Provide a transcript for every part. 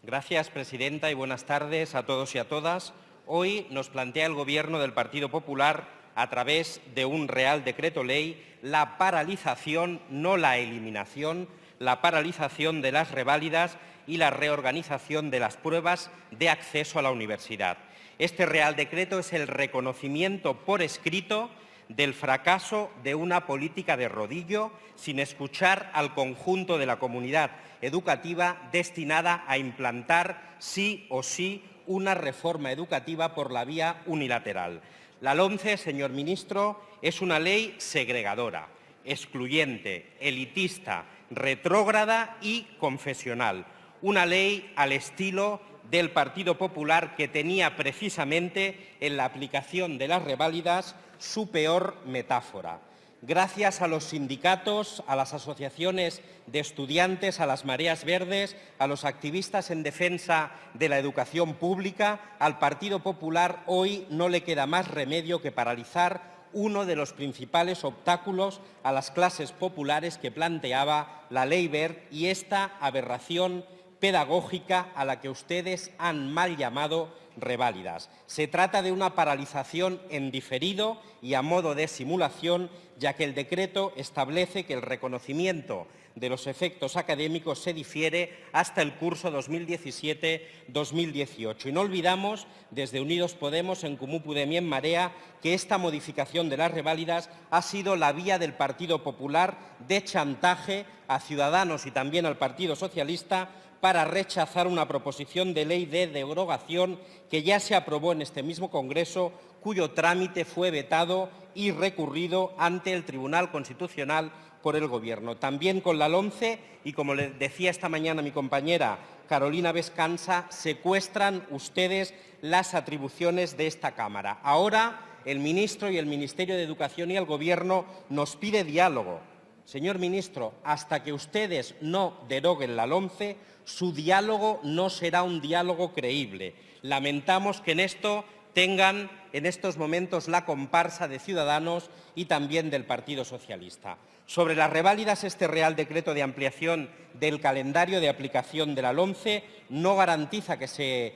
Gracias, presidenta, y buenas tardes a todos y a todas. Hoy nos plantea el Gobierno del Partido Popular, a través de un Real Decreto Ley, la paralización, no la eliminación, la paralización de las reválidas y la reorganización de las pruebas de acceso a la universidad. Este Real Decreto es el reconocimiento por escrito del fracaso de una política de rodillo, sin escuchar al conjunto de la comunidad educativa, destinada a implantar sí o sí una reforma educativa por la vía unilateral. La LOMCE, señor ministro, es una ley segregadora, excluyente, elitista, retrógrada y confesional. Una ley al estilo del Partido Popular, que tenía precisamente en la aplicación de las reválidas su peor metáfora. Gracias a los sindicatos, a las asociaciones de estudiantes, a las mareas verdes, a los activistas en defensa de la educación pública, al Partido Popular hoy no le queda más remedio que paralizar uno de los principales obstáculos a las clases populares que planteaba la Ley Wert y esta aberración pedagógica a la que ustedes han mal llamado reválidas. Se trata de una paralización en diferido y a modo de simulación, ya que el decreto establece que el reconocimiento de los efectos académicos se difiere hasta el curso 2017-2018. Y no olvidamos, desde Unidos Podemos, en Comú Podem y en Marea, que esta modificación de las reválidas ha sido la vía del Partido Popular de chantaje a Ciudadanos y también al Partido Socialista para rechazar una proposición de ley de derogación que ya se aprobó en este mismo Congreso, cuyo trámite fue vetado y recurrido ante el Tribunal Constitucional por el Gobierno. También con la LOMCE, y como le decía esta mañana mi compañera Carolina Vescanza, secuestran ustedes las atribuciones de esta Cámara. Ahora el ministro y el Ministerio de Educación y el Gobierno nos pide diálogo. Señor ministro, hasta que ustedes no deroguen la LOMCE, su diálogo no será un diálogo creíble. Lamentamos que en esto tengan en estos momentos la comparsa de Ciudadanos y también del Partido Socialista. Sobre las reválidas, este Real Decreto de ampliación del calendario de aplicación de la LOMCE no garantiza que se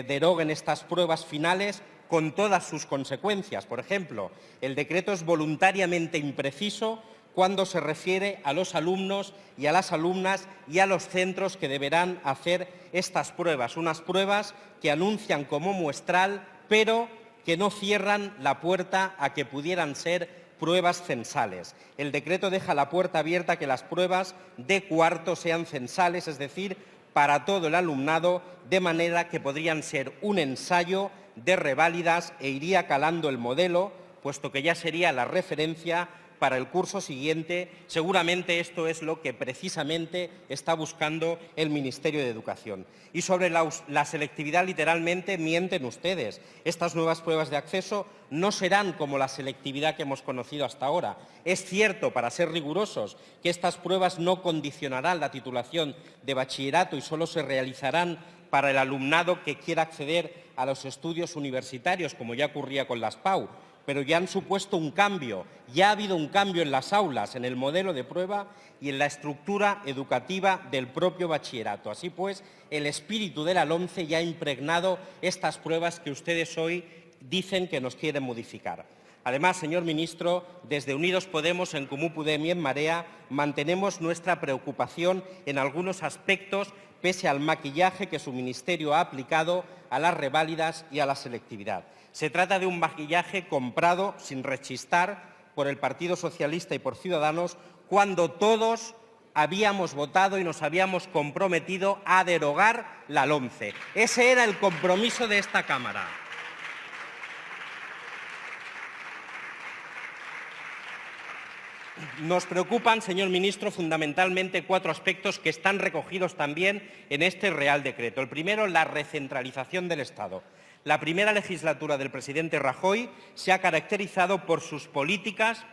deroguen estas pruebas finales con todas sus consecuencias. Por ejemplo, el decreto es voluntariamente impreciso cuando se refiere a los alumnos y a las alumnas y a los centros que deberán hacer estas pruebas, unas pruebas que anuncian como muestral, pero que no cierran la puerta a que pudieran ser pruebas censales. El decreto deja la puerta abierta a que las pruebas de cuarto sean censales, es decir, para todo el alumnado, de manera que podrían ser un ensayo de reválidas e iría calando el modelo, puesto que ya sería la referencia para el curso siguiente. Seguramente esto es lo que precisamente está buscando el Ministerio de Educación. Y sobre la selectividad, literalmente, mienten ustedes. Estas nuevas pruebas de acceso no serán como la selectividad que hemos conocido hasta ahora. Es cierto, para ser rigurosos, que estas pruebas no condicionarán la titulación de bachillerato y solo se realizarán para el alumnado que quiera acceder a los estudios universitarios, como ya ocurría con las PAU, pero ya han supuesto un cambio, ya ha habido un cambio en las aulas, en el modelo de prueba y en la estructura educativa del propio bachillerato. Así pues, el espíritu de la LOMCE ya ha impregnado estas pruebas que ustedes hoy dicen que nos quieren modificar. Además, señor ministro, desde Unidos Podemos, en Comú Podem y en Marea, mantenemos nuestra preocupación en algunos aspectos, pese al maquillaje que su ministerio ha aplicado a las reválidas y a la selectividad. Se trata de un maquillaje comprado sin rechistar por el Partido Socialista y por Ciudadanos, cuando todos habíamos votado y nos habíamos comprometido a derogar la LOMCE. Ese era el compromiso de esta Cámara. Nos preocupan, señor ministro, fundamentalmente 4 aspectos que están recogidos también en este Real Decreto. El primero, la recentralización del Estado. La primera legislatura del presidente Rajoy se ha caracterizado por sus políticas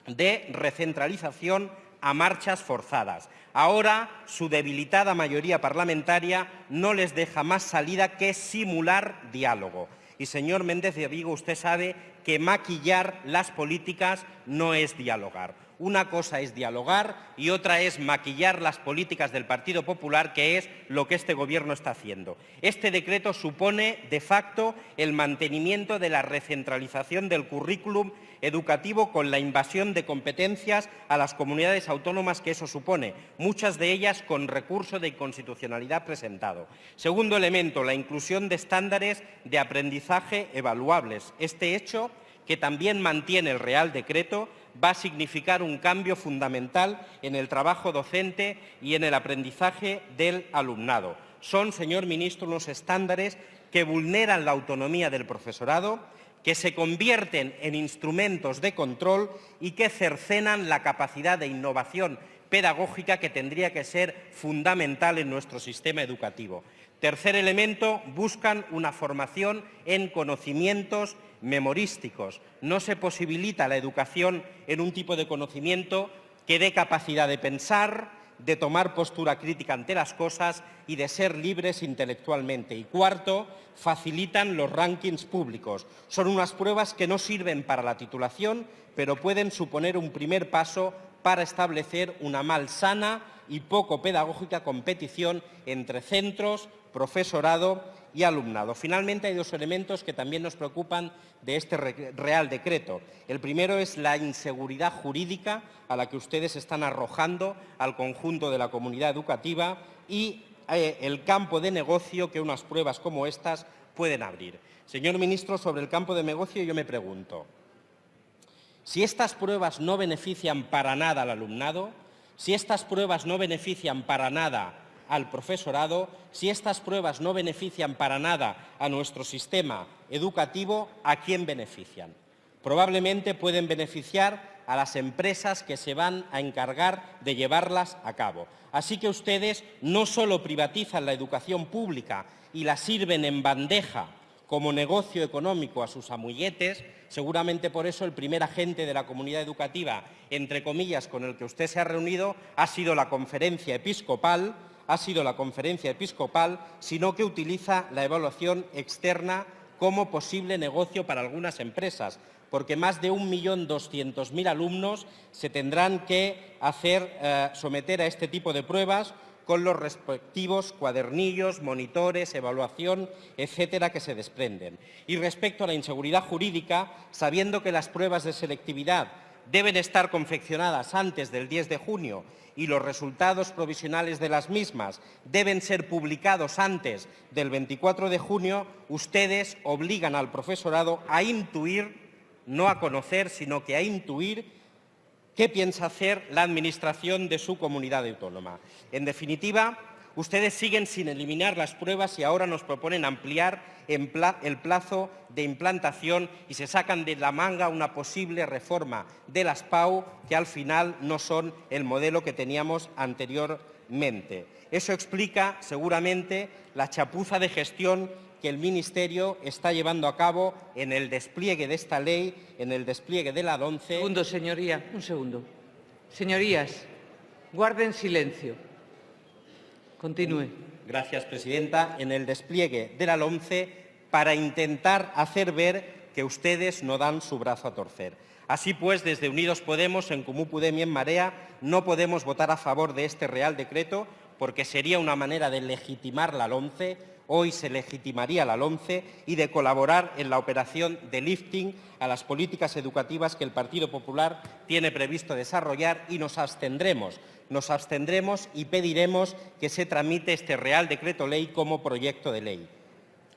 de recentralización a marchas forzadas. Ahora, su debilitada mayoría parlamentaria no les deja más salida que simular diálogo. Y, señor Méndez de Vigo, usted sabe que maquillar las políticas no es dialogar. Una cosa es dialogar y otra es maquillar las políticas del Partido Popular, que es lo que este Gobierno está haciendo. Este decreto supone, de facto, el mantenimiento de la recentralización del currículum educativo con la invasión de competencias a las comunidades autónomas que eso supone, muchas de ellas con recurso de inconstitucionalidad presentado. Segundo elemento, la inclusión de estándares de aprendizaje evaluables. Este hecho, que también mantiene el Real Decreto, va a significar un cambio fundamental en el trabajo docente y en el aprendizaje del alumnado. Son, señor ministro, unos estándares que vulneran la autonomía del profesorado, que se convierten en instrumentos de control y que cercenan la capacidad de innovación pedagógica que tendría que ser fundamental en nuestro sistema educativo. Tercer elemento, buscan una formación en conocimientos memorísticos. No se posibilita la educación en un tipo de conocimiento que dé capacidad de pensar, de tomar postura crítica ante las cosas y de ser libres intelectualmente. Y cuarto, facilitan los rankings públicos. Son unas pruebas que no sirven para la titulación, pero pueden suponer un primer paso para establecer una malsana y poco pedagógica competición entre centros, profesorado y alumnado. Finalmente, hay dos elementos que también nos preocupan de este Real Decreto. El primero es la inseguridad jurídica a la que ustedes están arrojando al conjunto de la comunidad educativa y el campo de negocio que unas pruebas como estas pueden abrir. Señor ministro, sobre el campo de negocio yo me pregunto, si estas pruebas no benefician para nada al alumnado, si estas pruebas no benefician para nada al profesorado, si estas pruebas no benefician para nada a nuestro sistema educativo, ¿a quién benefician? Probablemente pueden beneficiar a las empresas que se van a encargar de llevarlas a cabo. Así que ustedes no solo privatizan la educación pública y la sirven en bandeja como negocio económico a sus amiguetes, seguramente por eso el primer agente de la comunidad educativa, entre comillas, con el que usted se ha reunido, ha sido la conferencia episcopal, sino que utiliza la evaluación externa como posible negocio para algunas empresas, porque más de 1.200.000 alumnos se tendrán que someter a este tipo de pruebas con los respectivos cuadernillos, monitores, evaluación, etcétera, que se desprenden. Y respecto a la inseguridad jurídica, sabiendo que las pruebas de selectividad deben estar confeccionadas antes del 10 de junio y los resultados provisionales de las mismas deben ser publicados antes del 24 de junio, ustedes obligan al profesorado a intuir, no a conocer, sino que a intuir qué piensa hacer la Administración de su comunidad autónoma. En definitiva, ustedes siguen sin eliminar las pruebas y ahora nos proponen ampliar el plazo de implantación y se sacan de la manga una posible reforma de las PAU que al final no son el modelo que teníamos anteriormente. Eso explica seguramente la chapuza de gestión que el Ministerio está llevando a cabo en el despliegue de esta ley, en el despliegue de la LOMCE. Un segundo. Señorías, guarden silencio. Continúe. Gracias, presidenta. En el despliegue de la LOMCE para intentar hacer ver que ustedes no dan su brazo a torcer. Así pues, desde Unidos Podemos, en Comú Podem y en Marea, no podemos votar a favor de este Real Decreto porque sería una manera de legitimar la LOMCE. Hoy se legitimaría la LOMCE y de colaborar en la operación de lifting a las políticas educativas que el Partido Popular tiene previsto desarrollar y nos abstendremos y pediremos que se tramite este Real Decreto Ley como proyecto de ley.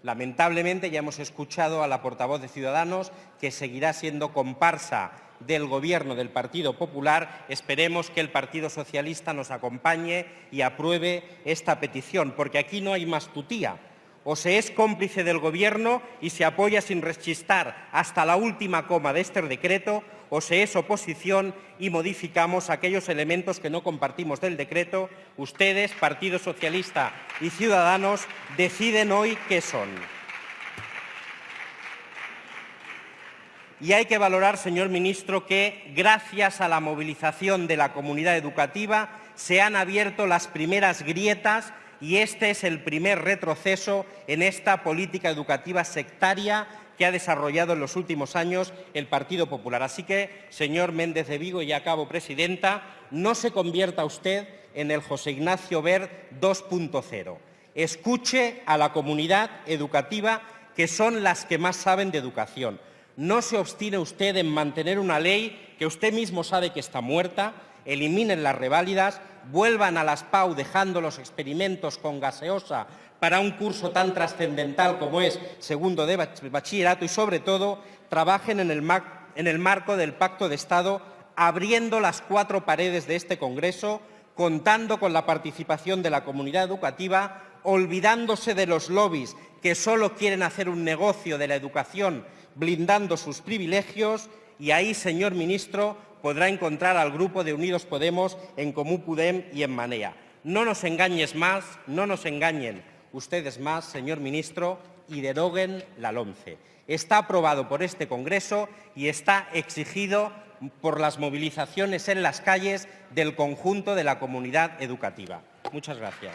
Lamentablemente ya hemos escuchado a la portavoz de Ciudadanos que seguirá siendo comparsa del Gobierno del Partido Popular. Esperemos que el Partido Socialista nos acompañe y apruebe esta petición, porque aquí no hay más tutía. O se es cómplice del Gobierno y se apoya sin rechistar hasta la última coma de este decreto, o se es oposición y modificamos aquellos elementos que no compartimos del decreto. Ustedes, Partido Socialista y Ciudadanos, deciden hoy qué son. Y hay que valorar, señor ministro, que gracias a la movilización de la comunidad educativa se han abierto las primeras grietas y este es el primer retroceso en esta política educativa sectaria que ha desarrollado en los últimos años el Partido Popular. Así que, señor Méndez de Vigo, y ya acabo, presidenta, no se convierta usted en el José Ignacio Wert 2.0. Escuche a la comunidad educativa, que son las que más saben de educación. No se obstine usted en mantener una ley que usted mismo sabe que está muerta. Eliminen las reválidas, vuelvan a las PAU dejando los experimentos con gaseosa para un curso tan trascendental como es segundo de bachillerato y, sobre todo, trabajen en el marco del Pacto de Estado, abriendo las 4 paredes de este Congreso, contando con la participación de la comunidad educativa, olvidándose de los lobbies que solo quieren hacer un negocio de la educación, blindando sus privilegios, y ahí, señor ministro, podrá encontrar al grupo de Unidos Podemos, en Comú Podem y en Manea. No nos engañes más, no nos engañen ustedes más, señor ministro, y deroguen la LOMCE. Está aprobado por este Congreso y está exigido por las movilizaciones en las calles del conjunto de la comunidad educativa. Muchas gracias.